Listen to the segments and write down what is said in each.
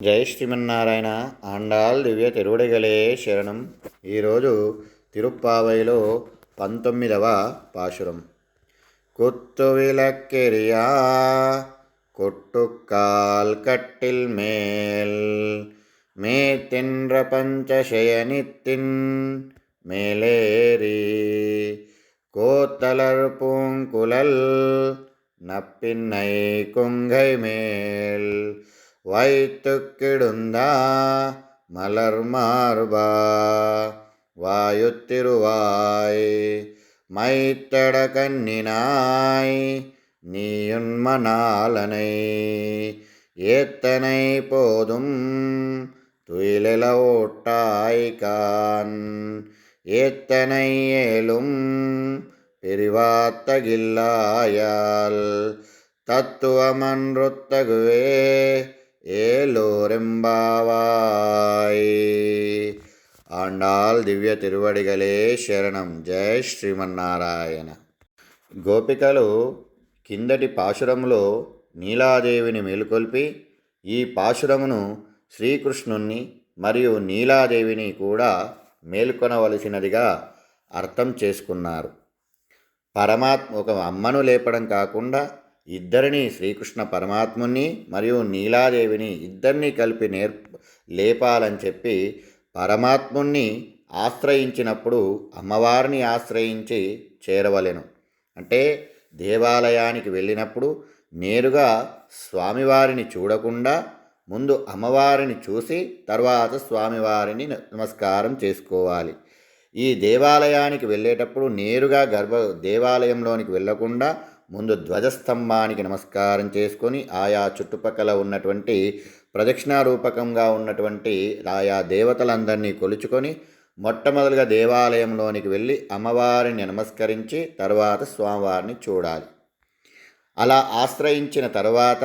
జై శ్రీమన్నారాయణ. ఆండాల్ దివ్య తిరువడిగలే శరణం. ఈరోజు తిరుప్పావైలో 19వ పాశురం. కుత్తు విలక్కెరియా కొట్టుకాల్ కట్టిల్ మేల్ மேத்தின்ற பஞ்சசயனித்தின் மேலேறி கோத்தலர் பூங்குழல் நப்பின்னை கொங்கை மேல் வைத்து கிடுந்தா மலர் மார்பா வாயுத்திருவாய் மைத்தட கண்ணினாய் நீயுன்மணாலனை ஏத்தனை போதும் துயிலெல ஓட்டாய்கான் ஏத்தனை ஏலும் பிரிவாத்தகில்லாயால் தத்துவமன்றுத்தகுவே ఏలోరెంబావాయ్. ఆండాల్ దివ్య తిరువడిగలే శరణం. జయ శ్రీమన్నారాయణ. గోపికలు కిందటి పాశురములో నీలాదేవిని మేలుకొల్పి ఈ పాశురమును శ్రీకృష్ణుణ్ణి మరియు నీలాదేవిని కూడా మేల్కొనవలసినదిగా అర్థం చేసుకున్నారు. పరమాత్మ ఒక అమ్మను లేపడం కాకుండా ఇద్దరిని, శ్రీకృష్ణ పరమాత్ముని మరియు నీలాదేవిని ఇద్దరిని కలిపి లేపాలని చెప్పి పరమాత్ముని ఆశ్రయించినప్పుడు అమ్మవారిని ఆశ్రయించి చేరవలెను. అంటే దేవాలయానికి వెళ్ళినప్పుడు నేరుగా స్వామివారిని చూడకుండా ముందు అమ్మవారిని చూసి తర్వాత స్వామివారిని నమస్కారం చేసుకోవాలి. ఈ దేవాలయానికి వెళ్ళేటప్పుడు నేరుగా దేవాలయంలోనికి వెళ్ళకుండా ముందు ధ్వజస్తంభానికి నమస్కారం చేసుకొని ఆయా చుట్టుపక్కల ఉన్నటువంటి ప్రదక్షిణారూపకంగా ఉన్నటువంటి ఆయా దేవతలందరినీ కొలుచుకొని మొట్టమొదలుగా దేవాలయంలోనికి వెళ్ళి అమ్మవారిని నమస్కరించి తర్వాత స్వామివారిని చూడాలి. అలా ఆశ్రయించిన తర్వాత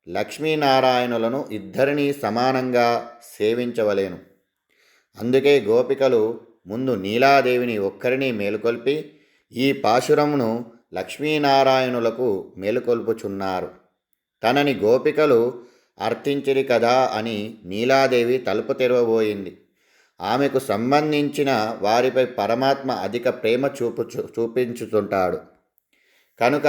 లక్ష్మీనారాయణులను ఇద్దరినీ సమానంగా సేవించవలేను. అందుకే గోపికలు ముందు నీలాదేవిని ఒక్కరిని మేలుకొల్పి ఈ పాశురమును లక్ష్మీనారాయణులకు మేలుకొల్పుచున్నారు. తనని గోపికలు అర్థించిరి కదా అని నీలాదేవి తలుపు తెరవబోయింది. ఆమెకు సంబంధించిన వారిపై పరమాత్మ అధిక ప్రేమ చూపించుతుంటాడు కనుక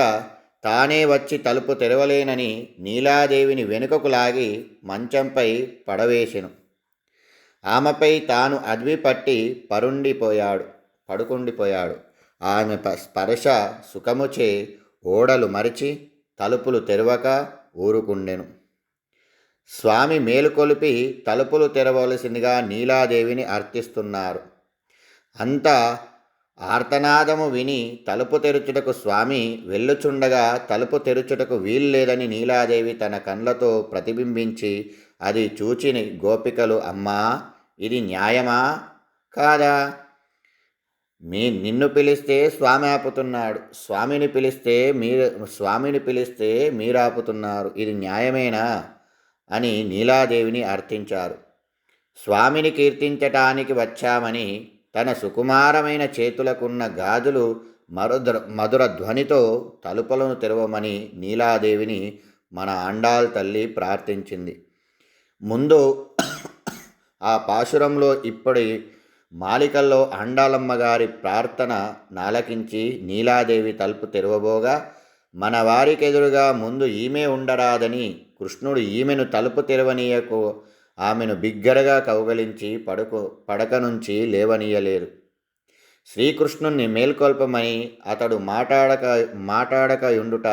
తానే వచ్చి తలుపు తెరవలేనని నీలాదేవిని వెనుకకు లాగి మంచంపై పడవేసెను. ఆమెపై తాను అద్వి పట్టి పడుకుండిపోయాడు. ఆమె స్పర్శ సుఖముచే ఓడలు మరిచి తలుపులు తెరవక ఊరుకుండెను. స్వామి మేలుకొలిపి తలుపులు తెరవలసిందిగా నీలాదేవిని అర్థిస్తున్నారు. అంతా ఆర్తనాదము విని తలుపు తెరుచుటకు స్వామి వెళ్ళుచుండగా తలుపు తెరుచుటకు వీల్లేదని నీలాదేవి తన కళ్ళతో ప్రతిబింబించి అది చూచిని గోపికలు, అమ్మా ఇది న్యాయమా కాదా? నిన్ను పిలిస్తే స్వామి ఆపుతున్నాడు, స్వామిని పిలిస్తే మీరాపుతున్నారు, ఇది న్యాయమేనా అని నీలాదేవిని అర్థించారు. స్వామిని కీర్తించటానికి వచ్చామని తన సుకుమారమైన చేతులకున్న గాజులు మధుర ధ్వనితో తలుపులను తెరవమని నీలాదేవిని మన ఆండాల్ తల్లి ప్రార్థించింది. ముందు ఆ పాశురంలో ఇప్పటి మాలికల్లో ఆండాలమ్మగారి ప్రార్థన నాలకించి నీలాదేవి తలుపు తెరవబోగా మన వారికెదురుగా ముందు ఈమె ఉండరాదని కృష్ణుడు ఈమెను తలుపు తెరవనీయకు ఆమెను బిగ్గరగా కౌగలించి పడక నుంచి లేవనీయలేరు. శ్రీకృష్ణుణ్ణి మేల్కొల్పమని అతడు మాటాడక ఉండుట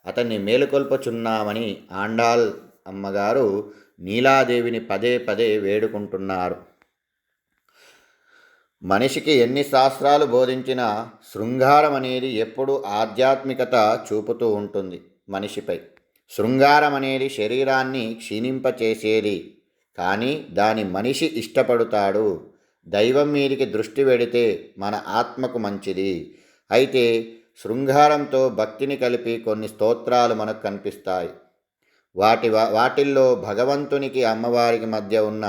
అతన్ని మేలుకొల్పుచున్నామని ఆండాల్ అమ్మగారు నీలాదేవిని పదే పదే వేడుకుంటున్నారు. మనిషికి ఎన్ని శాస్త్రాలు బోధించినా శృంగారం అనేది ఎప్పుడూ ఆధ్యాత్మికత చూపుతూ ఉంటుంది మనిషిపై. శృంగారం అనేది శరీరాన్ని క్షీణింపచేసేది, కానీ దాని మనిషి ఇష్టపడుతాడు. దైవం మీదికి దృష్టి పెడితే మన ఆత్మకు మంచిది. అయితే శృంగారంతో భక్తిని కలిపి కొన్ని స్తోత్రాలు మనకు కనిపిస్తాయి. వాటిల్లో భగవంతునికి అమ్మవారికి మధ్య ఉన్న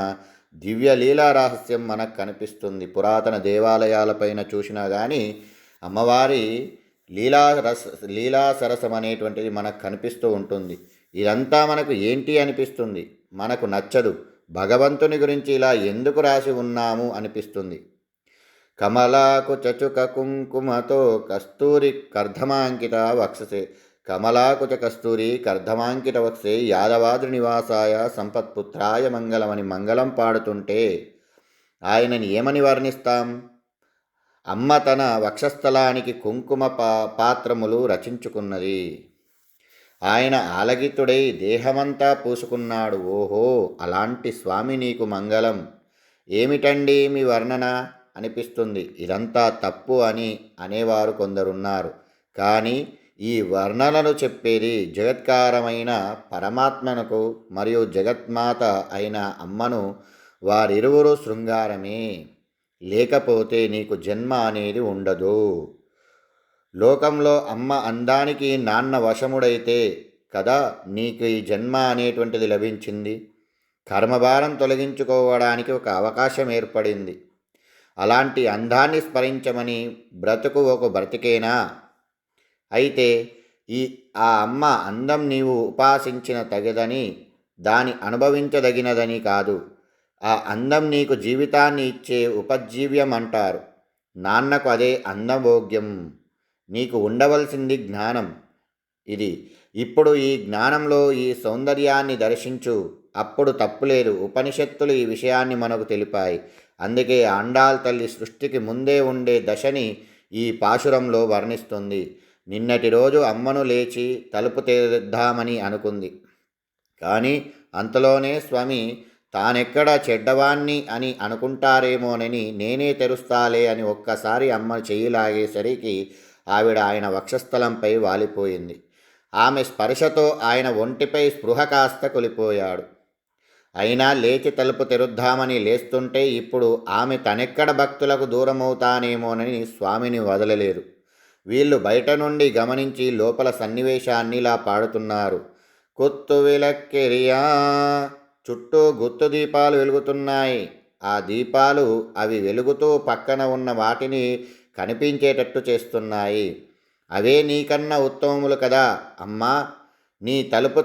దివ్య లీలా రహస్యం మనకు కనిపిస్తుంది. పురాతన దేవాలయాలపైన చూసినా కానీ అమ్మవారి లీలా సరసం అనేటువంటిది మనకు కనిపిస్తూ ఉంటుంది. ఇదంతా మనకు ఏంటి అనిపిస్తుంది? మనకు నచ్చదు. భగవంతుని గురించి ఇలా ఎందుకు రాసి ఉన్నాము అనిపిస్తుంది. కమలాకు చచుక కుంకుమతో కస్తూరి కర్ధమాంకిత వక్షసే. కమలాకుచ కస్తూరి కర్ధమాంకిత వక్షే యాదవాద్రి నివాసాయ సంపత్పుత్రాయ మంగళమని మంగళం పాడుతుంటే ఆయనని ఏమని వర్ణిస్తాం? అమ్మ తన వక్షస్థలానికి కుంకుమ పాత్రములు రచించుకున్నది. ఆయన ఆలగితుడై దేహమంతా పూసుకున్నాడు. ఓహో, అలాంటి స్వామి నీకు మంగళం. ఏమిటండి మీ వర్ణన అనిపిస్తుంది. ఇదంతా తప్పు అని అనేవారు కొందరున్నారు. కానీ ఈ వర్ణనలు చెప్పేది జగత్కారమైన పరమాత్మనకు మరియు జగత్మాత అయిన అమ్మను. వారిరువురు శృంగారమే. లేకపోతే నీకు జన్మ అనేది ఉండదు. లోకంలో అమ్మ అందానికి నాన్న వశముడైతే కదా నీకు ఈ జన్మ అనేటువంటిది లభించింది. కర్మభారం తొలగించుకోవడానికి ఒక అవకాశం ఏర్పడింది. అలాంటి అందాన్ని స్మరించమని బ్రతుకు ఒక బ్రతికేనా? అయితే ఆ అమ్మ అందం నీవు ఉపాసించిన తగదని, దాని అనుభవించదగినదని కాదు. ఆ అందం నీకు జీవితాన్ని ఇచ్చే ఉపజీవ్యం అంటారు. నాన్నకు అదే అందభోగ్యం. నీకు ఉండవలసింది జ్ఞానం. ఇది ఇప్పుడు ఈ జ్ఞానంలో ఈ సౌందర్యాన్ని దర్శించు. అప్పుడు తప్పులేదు. ఉపనిషత్తులు ఈ విషయాన్ని మనకు తెలిపాయి. అందుకే ఆండాళ్ తల్లి సృష్టికి ముందే ఉండే దశని ఈ పాశురంలో వర్ణిస్తుంది. నిన్నటి రోజు అమ్మను లేచి తలుపు తెరుద్దామని అనుకుంది. కానీ అంతలోనే స్వామి తానెక్కడ చెడ్డవాణ్ణి అని అనుకుంటారేమోనని నేనే తెరుస్తాలే అని ఒక్కసారి అమ్మ చెయ్యి లాగేసరికి ఆవిడ ఆయన వక్షస్థలంపై వాలిపోయింది. ఆమె స్పర్శతో ఆయన ఒంటిపై స్పృహ కాస్త కొలిపోయాడు. అయినా లేచి తలుపు తెరుద్దామని లేస్తుంటే ఇప్పుడు ఆమె తనెక్కడ భక్తులకు దూరమవుతానేమోనని స్వామిని వదలలేదు. వీళ్ళు బయట నుండి గమనించి లోపల సన్నివేశాన్ని ఇలా పాడుతున్నారు. కొత్తు విలక్కెరియా, చుట్టూ గుత్తు దీపాలు వెలుగుతున్నాయి. ఆ దీపాలు అవి వెలుగుతూ పక్కన ఉన్న వాటిని కనిపించేటట్టు చేస్తున్నాయి. అవే నీకన్నా ఉత్తమములు కదా అమ్మా. నీ తలుపు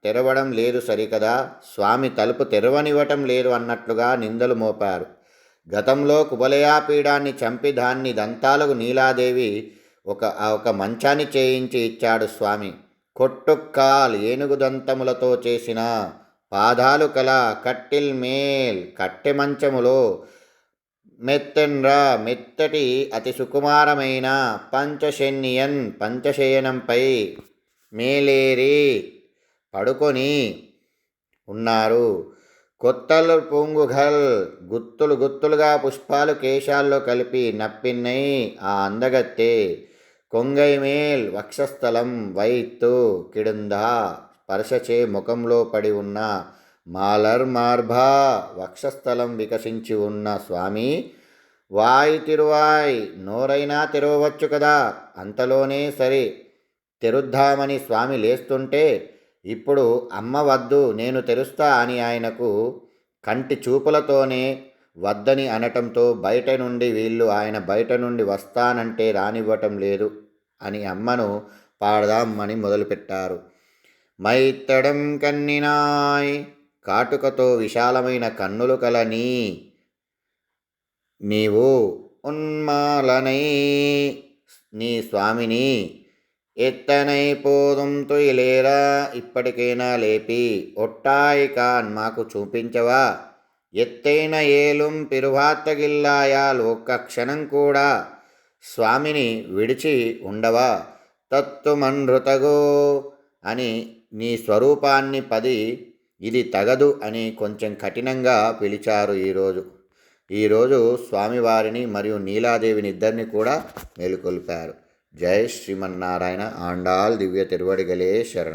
తెరవడం లేదు సరికదా. స్వామి తలుపు తెరవనివ్వటం లేదు అన్నట్లుగా నిందలు మోపారు. గతంలో కుబలయాపీడాన్ని చంపి దాన్ని దంతాలకు నీలాదేవి ఒక మంచాన్ని చేయించి ఇచ్చాడు స్వామి. కొట్టుక్కాల్ ఏనుగు దంతములతో చేసిన పాదాలు కల కట్టిల్ మేల్ కట్టె మంచములో మెత్తటి అతి సుకుమారమైన పంచశయనంపై మేలేరి పడుకొని ఉన్నారు. కొత్తలు పొంగుఘల్ గుత్తులుగా పుష్పాలు కేశాల్లో కలిపి నప్పిన్నై ఆ అందగత్తె. కొంగై మేల్ వక్షస్థలం వైత్తు కిడుందా, స్పర్శచే ముఖంలో పడి ఉన్న మాలర్ మార్భా వక్షస్థలం వికసించి ఉన్న స్వామి. వాయ్ తిరువాయ్, నోరైనా తెరవవచ్చు కదా. అంతలోనే సరే తెరుద్దామని స్వామి లేస్తుంటే ఇప్పుడు అమ్మ వద్దు నేను తెరుస్తా అని ఆయనకు కంటి చూపులతోనే వద్దని అనటంతో బయట నుండి వీళ్ళు ఆయన బయట నుండి వస్తానంటే రానివ్వటం లేదు అని అమ్మను పాడదామని మొదలుపెట్టారు. మైత్తడం కన్నినాయ్, కాటుకతో విశాలమైన కన్నులు కల నీవు ఉన్మాలనై నీ స్వామిని ఎత్తనై పోదుం తొయిలేరా, ఇప్పటికైనా లేపి ఒట్టాయి కాన్ మాకు చూపించవా. ఎత్తైన ఏలుం పిరువాత్తగిల్లాయాల్, ఒక్క క్షణం కూడా స్వామిని విడిచి ఉండవా. తత్తుమన్ృతగో అని నీ స్వరూపాన్ని ఇది తగదు అని కొంచెం కఠినంగా పిలిచారు. ఈరోజు స్వామివారిని మరియు నీలాదేవిని ఇద్దరిని కూడా మేలుకొల్పారు. జై శ్రీమన్నారాయణ. ఆండాళ్ దివ్య తిరువడిగలే శరణం.